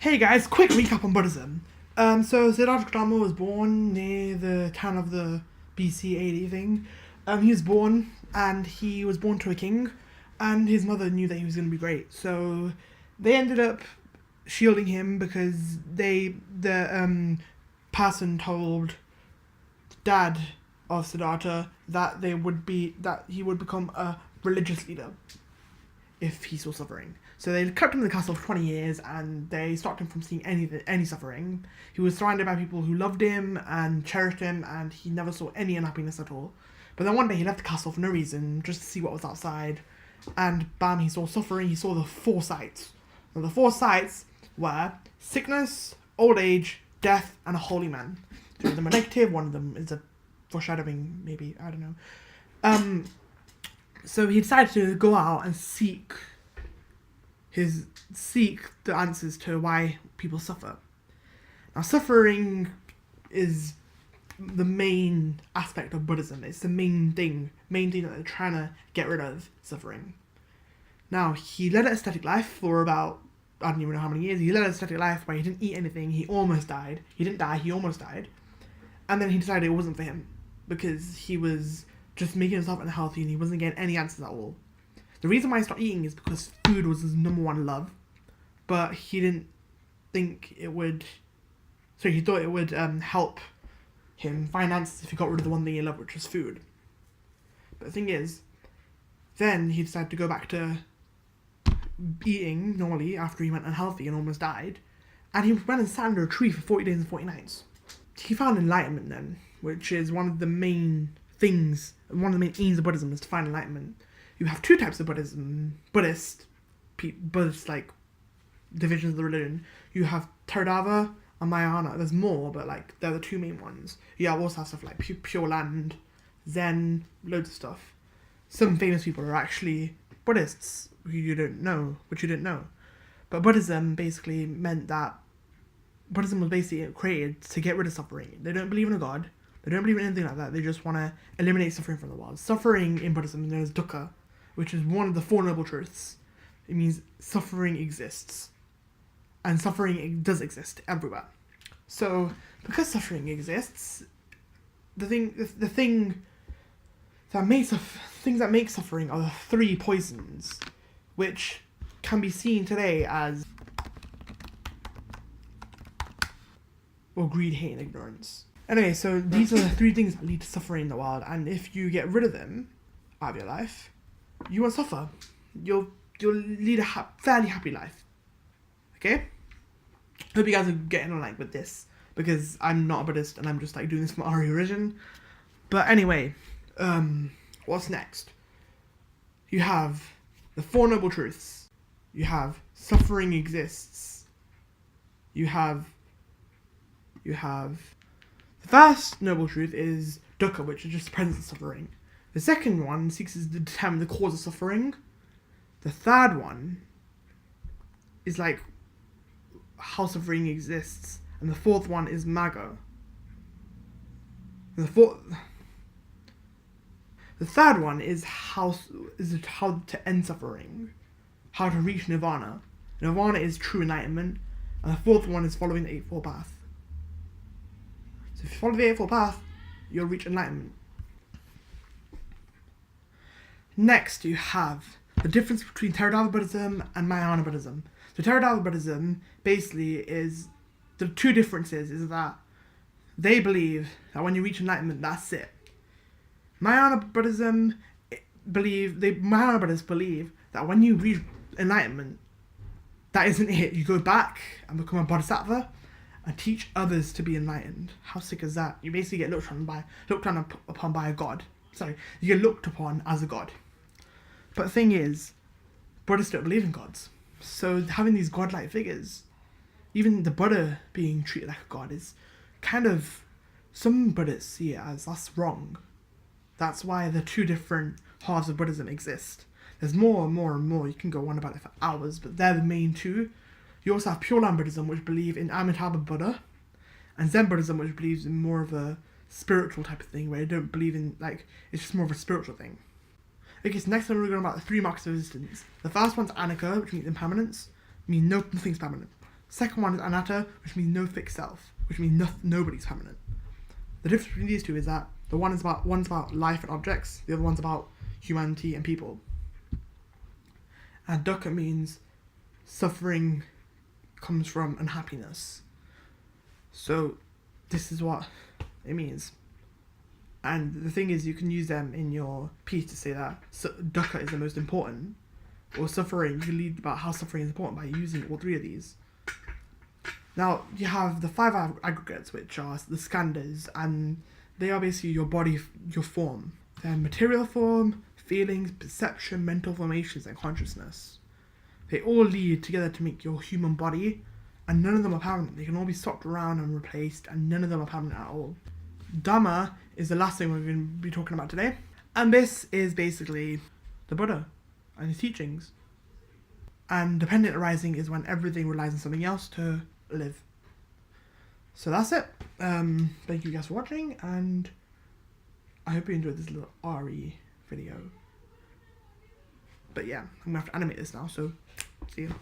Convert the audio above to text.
Hey guys, quick recap on Buddhism. So Siddhartha Gautama was born near the town of the BC AD thing. He was born and he was born to a king, and his mother knew that he was going to be great. So they ended up shielding him because the person told dad of Siddhartha that he would become a religious leader if he saw suffering. So they kept him in the castle for 20 years and they stopped him from seeing any suffering. He was surrounded by people who loved him and cherished him, and he never saw any unhappiness at all. But then one day he left the castle for no reason, just to see what was outside, and bam, he saw suffering. He saw the four sights. Now, the four sights were sickness, old age, death, and a holy man. Two of them are negative, one of them is a foreshadowing, maybe, I don't know. So he decided to go out and seek the answers to why people suffer. Now, suffering is the main aspect of Buddhism. It's the main thing that they're trying to get rid of, suffering. Now, he led an ascetic life for about, I don't even know how many years. He led an ascetic life where he didn't eat anything. He almost died. He didn't die, he almost died. And then he decided it wasn't for him because he was just making himself unhealthy and he wasn't getting any answers at all. The reason why he stopped eating is because food was his number one love, but he didn't think it would... So he thought it would help him find answers if he got rid of the one thing he loved, which was food. But the thing is, then he decided to go back to eating normally after he went unhealthy and almost died, and he went and sat under a tree for 40 days and 40 nights. He found enlightenment then, which is one of the main things, one of the main aims of Buddhism is to find enlightenment. You have two types of Buddhism, Buddhist like divisions of the religion. You have Theravada and Mahayana. There's more, but like they're the two main ones. You also have stuff like Pure Land, Zen, loads of stuff. Some famous people are actually Buddhists which you didn't know. But Buddhism basically meant that Buddhism was basically created to get rid of suffering. They don't believe in a god. They don't believe in anything like that. They just want to eliminate suffering from the world. Suffering in Buddhism is known as dukkha, which is one of the Four Noble Truths. It means suffering exists. And suffering does exist everywhere. So, because suffering exists, things that make suffering are the three poisons, which can be seen today as greed, hate, and ignorance. Anyway, so these are the three things that lead to suffering in the world, and if you get rid of them out of your life, you won't suffer. You'll lead a fairly happy life. Okay? Hope you guys are getting on with this, because I'm not a Buddhist and I'm just doing this for Ari origin. But anyway, what's next? You have the Four Noble Truths. You have suffering exists. You have the first noble truth is dukkha, which is just the presence of suffering. The second one seeks to determine the cause of suffering. The third one is how suffering exists, and the fourth one is magga. The third one is how to end suffering, how to reach nirvana. Nirvana is true enlightenment, and the fourth one is following the Eightfold Path. So if you follow the Eightfold Path, you'll reach enlightenment. Next, you have the difference between Theravada Buddhism and Mahayana Buddhism. So Theravada Buddhism basically is, the two differences is that they believe that when you reach enlightenment, that's it. Mahayana Buddhists believe that when you reach enlightenment, that isn't it. You go back and become a bodhisattva and teach others to be enlightened. How sick is that? You basically get looked upon by a god. Sorry, you get looked upon as a god. But the thing is, Buddhists don't believe in gods. So having these godlike figures, even the Buddha being treated like a god, is kind of, some Buddhists see it as that's wrong. That's why the two different halves of Buddhism exist. There's more and more and more. You can go on about it for hours, but they're the main two. You also have Pure Land Buddhism, which believe in Amitabha Buddha, and Zen Buddhism, which believes in more of a spiritual type of thing, where they don't believe in, it's just more of a spiritual thing. Okay, so next time we're going about the three marks of resistance. The first one's anicca, which means impermanence. Nothing's permanent. Second one is anatta, which means no fixed self, which means nobody's permanent. The difference between these two is that one's about life and objects, the other one's about humanity and people. And dukkha means suffering comes from unhappiness. So this is what it means. And the thing is, you can use them in your piece to say that dukkha is the most important, or suffering. You can read about how suffering is important by using all three of these. Now, you have the 5 aggregates, which are the skandhas, and they are basically your body, your form. They're material form, feelings, perception, mental formations, and consciousness. They all lead together to make your human body, and none of them are permanent. They can all be swapped around and replaced, and none of them are permanent at all. Dhamma is the last thing we're going to be talking about today, and this is basically the Buddha and his teachings. And dependent arising is when everything relies on something else to live. So that's it. Thank you guys for watching, and I hope you enjoyed this little RE video. But yeah, I'm gonna have to animate this now, so see you.